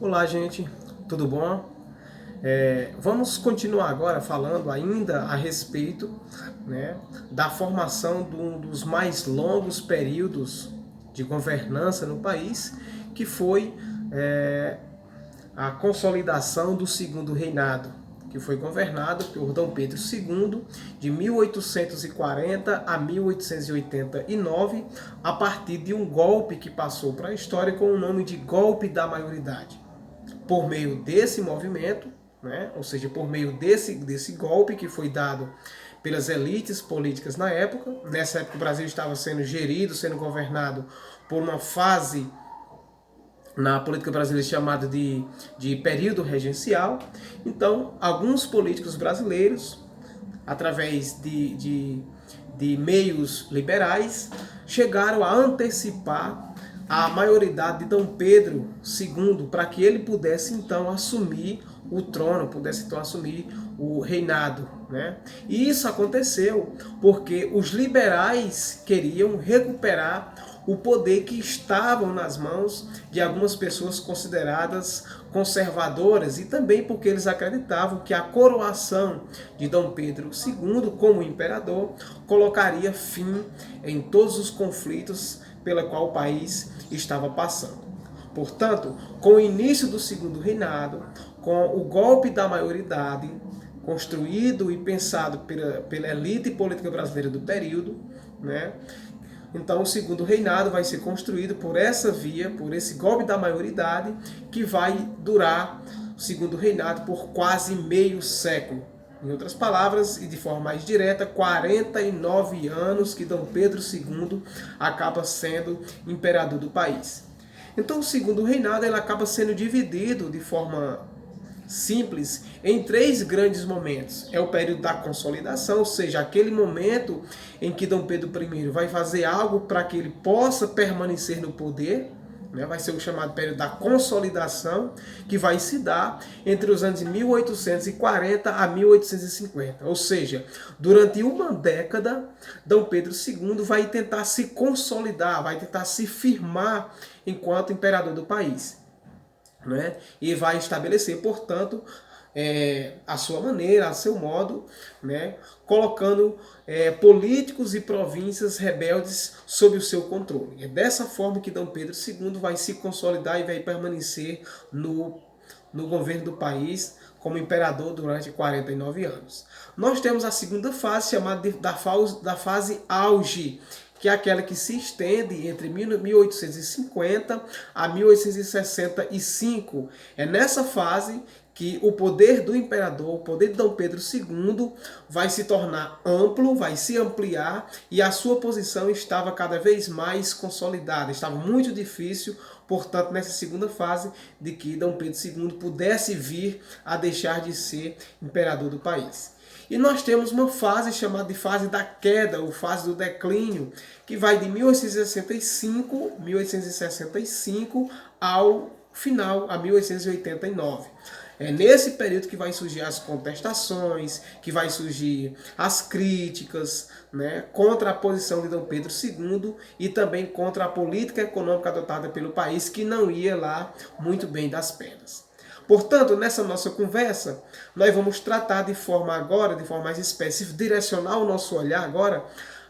Olá, gente, tudo bom? Vamos continuar agora falando ainda a respeito, né, da formação de um dos mais longos períodos de governança no país, que foi a consolidação do Segundo Reinado, que foi governado por Dom Pedro II de 1840 a 1889, a partir de um golpe que passou para a história com o nome de Golpe da Maioridade. Por meio desse movimento, né, ou seja, por meio desse golpe que foi dado pelas elites políticas na época. Nessa época o Brasil estava sendo gerido, sendo governado por uma fase na política brasileira chamada de período regencial. Então, alguns políticos brasileiros, através de meios liberais, chegaram a antecipar a maioridade de Dom Pedro II para que ele pudesse então assumir o trono, pudesse então assumir o reinado, né? E isso aconteceu porque os liberais queriam recuperar o poder que estavam nas mãos de algumas pessoas consideradas conservadoras, e também porque eles acreditavam que a coroação de Dom Pedro II como imperador colocaria fim em todos os conflitos pela qual o país estava passando. Portanto, com o início do Segundo Reinado, com o golpe da maioridade, construído e pensado pela elite política brasileira do período, né? Então o Segundo Reinado vai ser construído por essa via, por esse golpe da maioridade, que vai durar o Segundo Reinado por quase meio século. Em outras palavras, e de forma mais direta, 49 anos que Dom Pedro II acaba sendo imperador do país. Então o Segundo Reinado ele acaba sendo dividido de forma simples em três grandes momentos. É o período da consolidação, ou seja, aquele momento em que Dom Pedro I vai fazer algo para que ele possa permanecer no poder, né? Vai ser o chamado período da consolidação, que vai se dar entre os anos de 1840 a 1850. Ou seja, durante uma década, Dom Pedro II vai tentar se consolidar, vai tentar se firmar enquanto imperador do país, né? E vai estabelecer, portanto, a sua maneira, a seu modo, né? Colocando políticos e províncias rebeldes sob o seu controle. É dessa forma que Dom Pedro II vai se consolidar e vai permanecer no governo do país como imperador durante 49 anos. Nós temos a segunda fase, chamada da fase auge, que é aquela que se estende entre 1850 a 1865. É nessa fase que o poder do imperador, o poder de Dom Pedro II, vai se tornar amplo, vai se ampliar, e a sua posição estava cada vez mais consolidada. Estava muito difícil, portanto, nessa segunda fase, de que Dom Pedro II pudesse vir a deixar de ser imperador do país. E nós temos uma fase chamada de fase da queda, ou fase do declínio, que vai de 1865 ao final, a 1889. É nesse período que vai surgir as contestações, que vai surgir as críticas, né, contra a posição de Dom Pedro II e também contra a política econômica adotada pelo país, que não ia lá muito bem das pernas. Portanto, nessa nossa conversa, nós vamos tratar de forma mais específica, direcionar o nosso olhar agora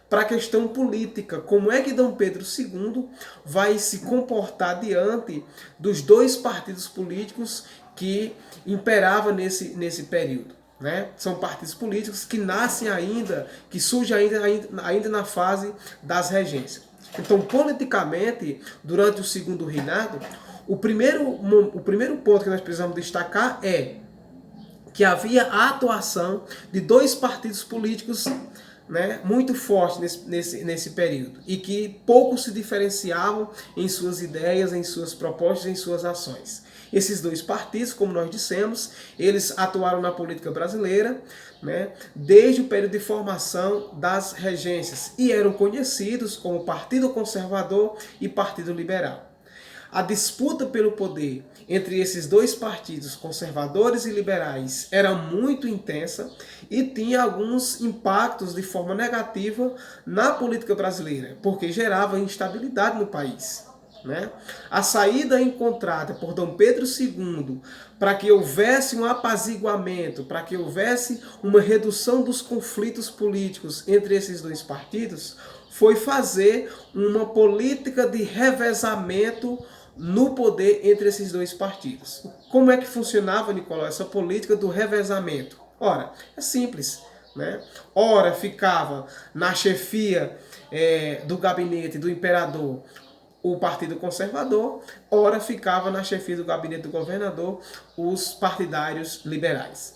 para a questão política. Como é que Dom Pedro II vai se comportar diante dos dois partidos políticos que imperavam nesse período, né? São partidos políticos que nascem ainda, que surgem ainda na fase das regências. Então, politicamente, durante o Segundo Reinado, o primeiro ponto que nós precisamos destacar é que havia a atuação de dois partidos políticos, né, muito fortes nesse período, e que pouco se diferenciavam em suas ideias, em suas propostas, em suas ações. Esses dois partidos, como nós dissemos, eles atuaram na política brasileira, né, desde o período de formação das regências, e eram conhecidos como Partido Conservador e Partido Liberal. A disputa pelo poder entre esses dois partidos, conservadores e liberais, era muito intensa e tinha alguns impactos de forma negativa na política brasileira, porque gerava instabilidade no país. né? A saída encontrada por Dom Pedro II para que houvesse um apaziguamento, para que houvesse uma redução dos conflitos políticos entre esses dois partidos, foi fazer uma política de revezamento no poder entre esses dois partidos. Como é que funcionava, Nicolau, essa política do revezamento? Ora, é simples, né? Ora ficava na chefia do gabinete do imperador o Partido Conservador, ora ficava na chefia do gabinete do governador os partidários liberais.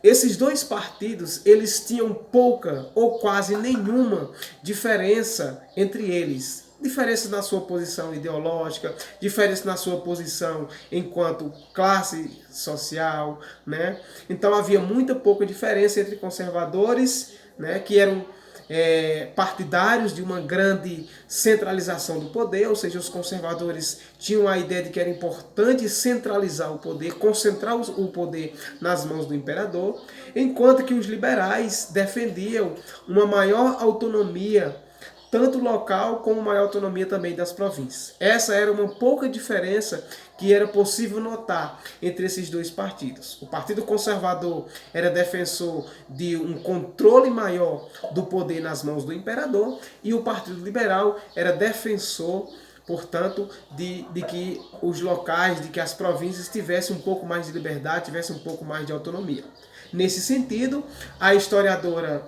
Esses dois partidos, eles tinham pouca ou quase nenhuma diferença entre eles. Diferença na sua posição ideológica, diferença na sua posição enquanto classe social, né? Então havia muita pouca diferença entre conservadores, né, que eram partidários de uma grande centralização do poder, ou seja, os conservadores tinham a ideia de que era importante centralizar o poder, concentrar o poder nas mãos do imperador, enquanto que os liberais defendiam uma maior autonomia, tanto local como maior autonomia também das províncias. Essa era uma pouca diferença que era possível notar entre esses dois partidos. O Partido Conservador era defensor de um controle maior do poder nas mãos do imperador e o Partido Liberal era defensor, portanto, de que os locais, de que as províncias tivessem um pouco mais de liberdade, tivessem um pouco mais de autonomia. Nesse sentido, a historiadora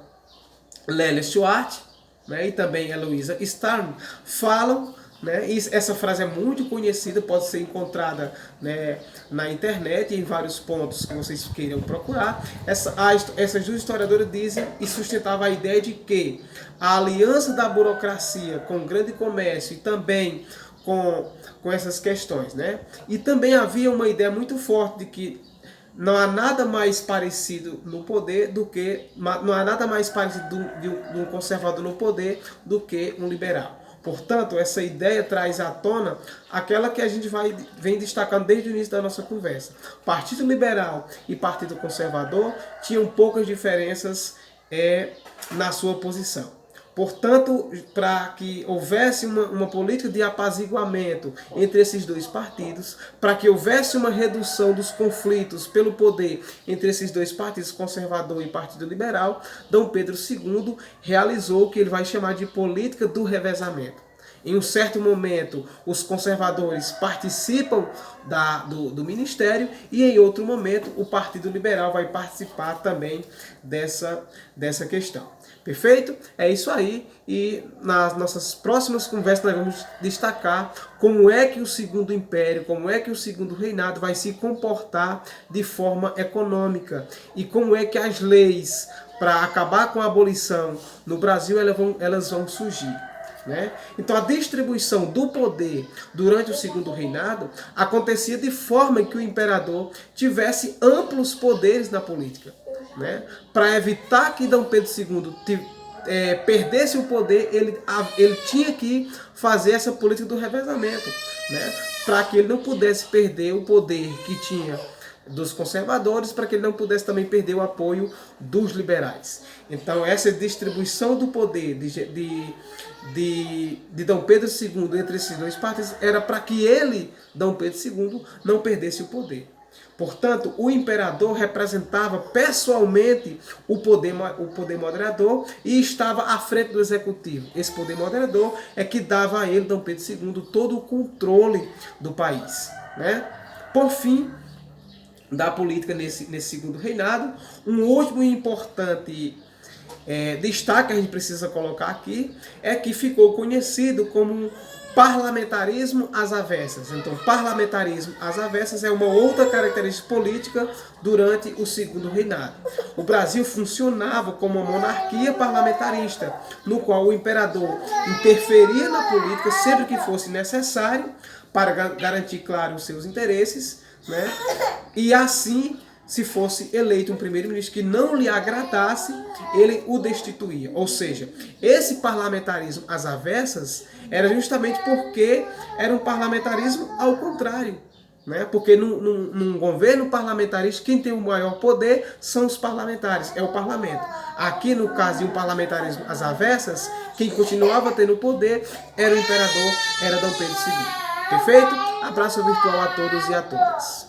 Lélia Schwartz, né, e também Eloisa Stern falam, né, e essa frase é muito conhecida, pode ser encontrada, né, na internet em vários pontos que vocês queiram procurar. Essas duas historiadoras dizem e sustentavam a ideia de que a aliança da burocracia com o grande comércio e também com essas questões, né, e também havia uma ideia muito forte de que não há nada mais parecido no poder do que não há nada mais parecido de um conservador no poder do que um liberal. Portanto, essa ideia traz à tona aquela que a gente vem destacando desde o início da nossa conversa. Partido Liberal e Partido Conservador tinham poucas diferenças na sua posição. Portanto, para que houvesse uma política de apaziguamento entre esses dois partidos, para que houvesse uma redução dos conflitos pelo poder entre esses dois partidos, conservador e partido liberal, Dom Pedro II realizou o que ele vai chamar de política do revezamento. Em um certo momento, os conservadores participam do ministério e em outro momento o Partido Liberal vai participar também dessa questão. Perfeito? É isso aí. E nas nossas próximas conversas nós vamos destacar como é que o Segundo Império, como é que o Segundo Reinado vai se comportar de forma econômica e como é que as leis para acabar com a abolição no Brasil elas vão surgir. Né? Então a distribuição do poder durante o Segundo Reinado acontecia de forma que o imperador tivesse amplos poderes na política, né? Para evitar que Dom Pedro II perdesse o poder, ele tinha que fazer essa política do revezamento, né? Para que ele não pudesse perder o poder que tinha dos conservadores, para que ele não pudesse também perder o apoio dos liberais. Então essa distribuição do poder de Dom Pedro II entre esses dois partidos era para que ele, Dom Pedro II, não perdesse o poder. Portanto, o imperador representava pessoalmente o poder moderador e estava à frente do executivo. Esse poder moderador é que dava a ele, Dom Pedro II, todo o controle do país, né? Por fim, da política nesse segundo reinado, um último e importante destaque que a gente precisa colocar aqui é que ficou conhecido como parlamentarismo às avessas. Então, parlamentarismo às avessas é uma outra característica política durante o Segundo Reinado. O Brasil funcionava como uma monarquia parlamentarista, no qual o imperador interferia na política sempre que fosse necessário para garantir, claro, os seus interesses, né? E assim, se fosse eleito um primeiro-ministro que não lhe agradasse, ele o destituía. Ou seja, esse parlamentarismo às avessas era justamente porque era um parlamentarismo ao contrário, né? Porque num governo parlamentarista, quem tem o maior poder são os parlamentares, é o parlamento. Aqui, no caso de um parlamentarismo às avessas, quem continuava tendo o poder era o imperador, era Dom Pedro II. Perfeito? Abraço virtual a todos e a todas.